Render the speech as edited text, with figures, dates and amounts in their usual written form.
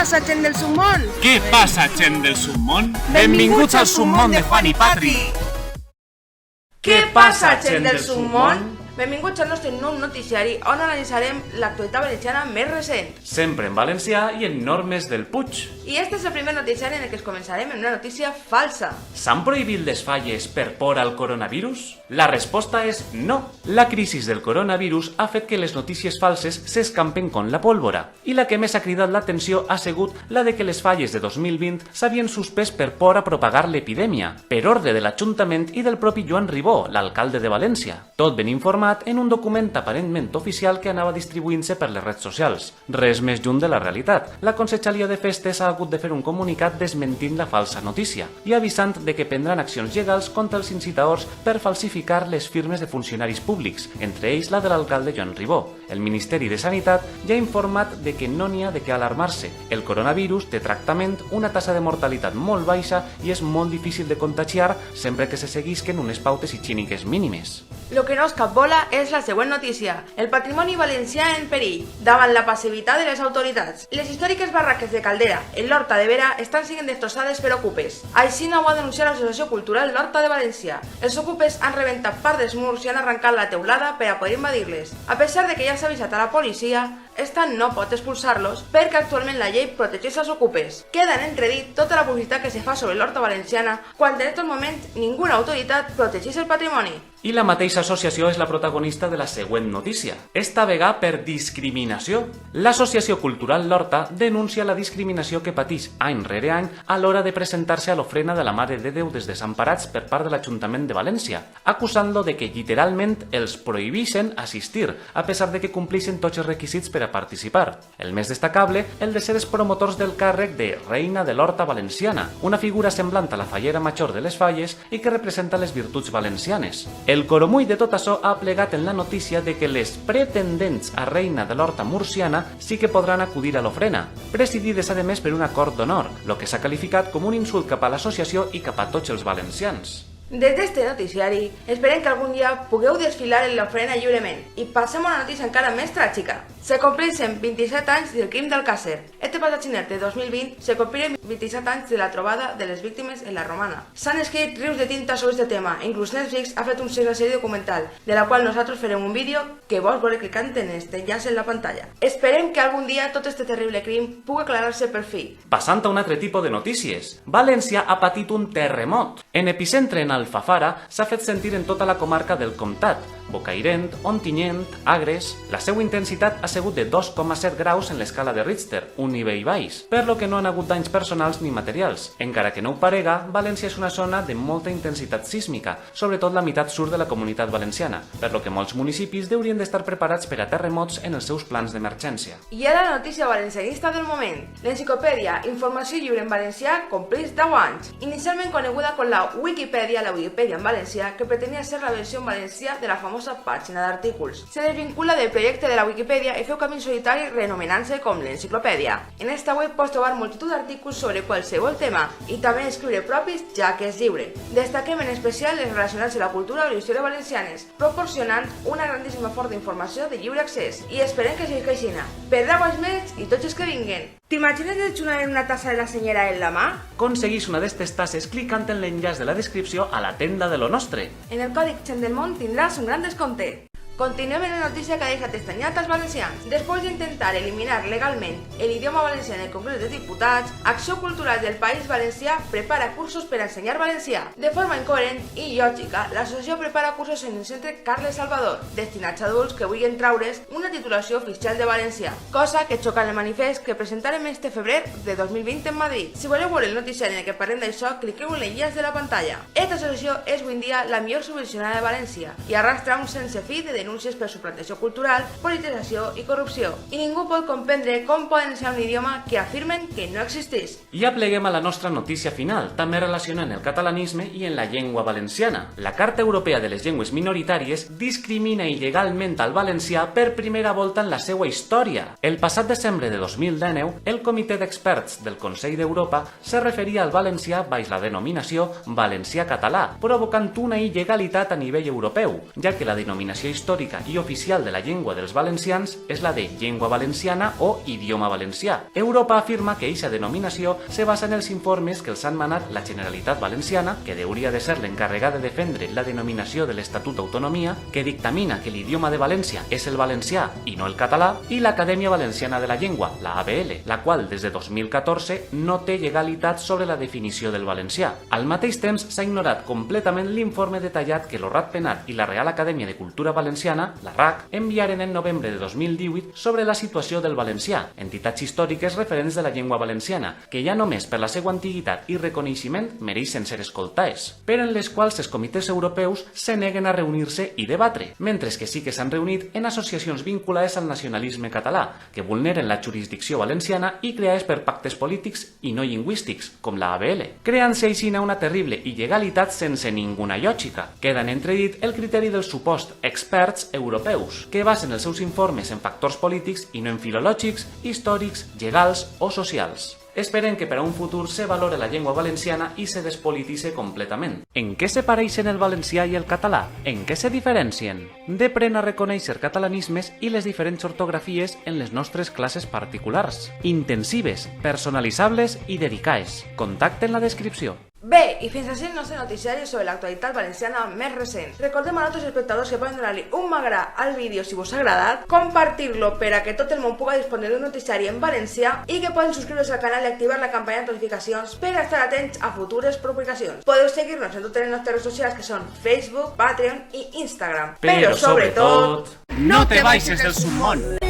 passa, gent del submón? Què passa, gent del submón? Benvinguts al submón de Juan i Patri! Què passa, gent del submón? Benvinguts al nostre nou noticiari on analitzarem l'actualitat valenciana més recent. Sempre en valencià i en normes del Puig. I este és el primer noticiari en el que es començarem en una notícia falsa. S'han prohibit les falles per por al coronavirus? La resposta és no. La crisi del coronavirus ha fet que les notícies falses s'escampen con la pólvora. I la que més ha cridat l'atenció ha sigut la de que les falles de 2020 s'havien suspès per por a propagar l'epidèmia, per ordre de l'Ajuntament i del propi Joan Ribó, l'alcalde de València. Tot ben informat en un document aparentment oficial que anava distribuint-se per les redes socials. Res més lluny de la realitat. La Conselleria de Festes ha hagut de fer un comunicat desmentint la falsa notícia i avisant de que prendran accions legals contra els incitadors per falsificar les firmes de funcionaris públics, entre ells la de l'alcalde Joan Ribó. El Ministeri de Sanitat ja ha informat de que no n'hi ha de què alarmar-se. El coronavirus té tractament, una tassa de mortalitat molt baixa i és molt difícil de contagiar sempre que se seguisquen unes pautes higièniques mínimes. Lo que no es capvola és la següent notícia. El patrimoni valencià en perill, davant la passivitat de les autoritats. Les històriques barraques de Caldera, en l'Horta de Vera, estan sent destrossades per ocupes. Així no ho ha denunciat l'Associació Cultural l'Horta de València. Els ocupes han rebentat part dels murs i han arrencat la teulada per a poder invadir-les. A pesar de que ja s'ha avisat a la policia, esta no pot expulsar-los perquè actualment la llei protegeix els ocupes. Queda en entredit tota la publicitat que se fa sobre l'Horta Valenciana quan en aquest moment ninguna autoritat protegeix el patrimoni. I la mateixa associació és la protagonista de la següent notícia. Esta vegada per discriminació. L'Associació Cultural l'Horta denuncia la discriminació que pateix any rere any a l'hora de presentar-se a l'ofrena de la Mare de Déu dels Desemparats per part de l'Ajuntament de València, acusant-lo de que literalment els prohibeixen assistir, a pesar de que compleixen tots els requisits per a participar. El més destacable, el de ser els promotors del càrrec de Reina de l'Horta Valenciana, una figura semblant a la fallera major de les Falles i que representa les virtuts valencianes. El coromull de tot això ha plegat en la notícia de que les pretendents a reina de l'Horta murciana sí que podran acudir a l'ofrena, presidides a més per un acord d'honor, el que s'ha qualificat com un insult cap a l'associació i cap a tots els valencians. Des d'este noticiari, esperem que algun dia pugueu desfilar en l'ofrena lliurement. I passem a una notícia encara més tràgica. Se compleixen 27 anys del crim d'Alcàsser. Este passat gener de 2020 se compliren 27 anys de la trobada de les víctimes en la Romana. S'han escrit rius de tinta sobre este tema, inclús Netflix ha fet una sèrie documental, de la qual nosaltres farem un vídeo que vos veureu clicant en este enllaç en la pantalla. Esperem que algun dia tot este terrible crim pugui aclarar-se per fi. Passant a un altre tipus de notícies. València ha patit un terremot. En epicentre en Alfafara s'ha fet sentir en tota la comarca del Comtat, Bocairent, Ontinyent, Agres. La seva intensitat ha sigut de 2,7 graus en l'escala de Richter, un nivell baix, per lo que no han hagut danys personals ni materials. Encara que no ho parega, València és una zona de molta intensitat sísmica, sobretot la meitat sud de la comunitat valenciana, per lo que molts municipis haurien d'estar preparats per a terremots en els seus plans d'emergència. I ara la notícia valencianista del moment. L'enciclopèdia Informació Lliure en Valencià compleix 10 anys. Inicialment coneguda com la Wikipedia en valencià, que pretenia ser la versió en valencià de la famosa pàgina d'artículs. Se desvincula del projecte de la Wikipedia i feu camí solitari renomenant-se com l'enciclopèdia. En esta web pots trobar multitud d'artículs sobre qualsevol tema i també escriure propis, ja que és lliure. Destaquem en especial els relacionats amb la cultura o la història valencianes, proporcionant una grandíssima font d'informació de lliure accés. I esperem que sigui aixina. Per 10 anys més i tots els que vinguen. T'imagines desxunar en una tassa de la senyera en la mà? Aconseguís una d'estes tasses clicant en l'enllaç de la descripció a la tenda de lo nostre. En el còdic Gent del Món tindràs un gran descompte. Continuem en la notícia que ha deixat estanyat als valencians. Després d'intentar eliminar legalment l'idioma valencià en el Congrés dels Diputats, Acció Cultural del País Valencià prepara cursos per ensenyar valencià. De forma incoherent i lògica, l'associació prepara cursos en el centre Carles Salvador, destinats a adults que vulguin traure's una titulació oficial de valencià, cosa que xoca en el manifest que presentarem este febrer de 2020 en Madrid. Si voleu veure el noticiari en el que parlem d'això, cliqueu en l'enllaç de la pantalla. Esta associació és avui en dia la millor subvencionada de València i arrastra un sense fi de denúncies per suplantació cultural, politització i corrupció. I ningú pot comprendre com poden ensenyar un idioma que afirmen que no existeix. I apleguem a la nostra notícia final, també relacionant el catalanisme i en la llengua valenciana. La Carta Europea de les Llengües Minoritàries discrimina il·legalment al valencià per primera volta en la seva història. El passat desembre de 2019, el Comitè d'Experts del Consell d'Europa se referia al valencià baix la denominació valencià-català, provocant una il·legalitat a nivell europeu, ja que la denominació històrica històrica i oficial de la llengua dels valencians és la de llengua valenciana o idioma valencià. Europa afirma que eixa denominació se basa en els informes que els han manat la Generalitat Valenciana, que hauria de ser l'encarregada de defendre la denominació de l'Estatut d'Autonomia, que dictamina que l'idioma de València és el valencià i no el català, i l'Acadèmia Valenciana de la Llengua, la AVL, la qual des de 2014 no té legalitat sobre la definició del valencià. Al mateix temps s'ha ignorat completament l'informe detallat que el Ratpenat i la Real Acadèmia de Cultura Valenciana, la RAC, enviaren en novembre de 2018 sobre la situació del valencià, entitats històriques referents de la llengua valenciana, que ja només per la seva antiguitat i reconeixement mereixen ser escoltades, però en les quals els comitès europeus se neguen a reunir-se i debatre, mentre que sí que s'han reunit en associacions vinculades al nacionalisme català, que vulneren la jurisdicció valenciana i creades per pactes polítics i no lingüístics, com la ABL, creant-se aixina una terrible il·legalitat sense ninguna lògica. Queda en entredit el criteri dels supost experts europeus, que basen els seus informes en factors polítics i no en filològics, històrics, legals o socials. Esperem que per a un futur se valore la llengua valenciana i se despolititze completament. En què se pareixen el valencià i el català? En què se diferencien? Depren a reconèixer catalanismes i les diferents ortografies en les nostres classes particulars, intensives, personalitzables i dedicades. Contacte en la descripció. Bé, i fins així el nostre noticiari sobre l'actualitat valenciana més recent. Recordem a nostres espectadors que poden donar-li un m'agrada al vídeo si vos ha agradat, compartir-lo per a que tot el món pugui disposar d'un noticiari en valencià i que poden subscriure-se al canal i activar la campanya de notificacions per a estar atents a futures publicacions. Podeu seguir-nos en totes les nostres redes socials que són Facebook, Patreon i Instagram. Però sobretot, No te baixes del submón.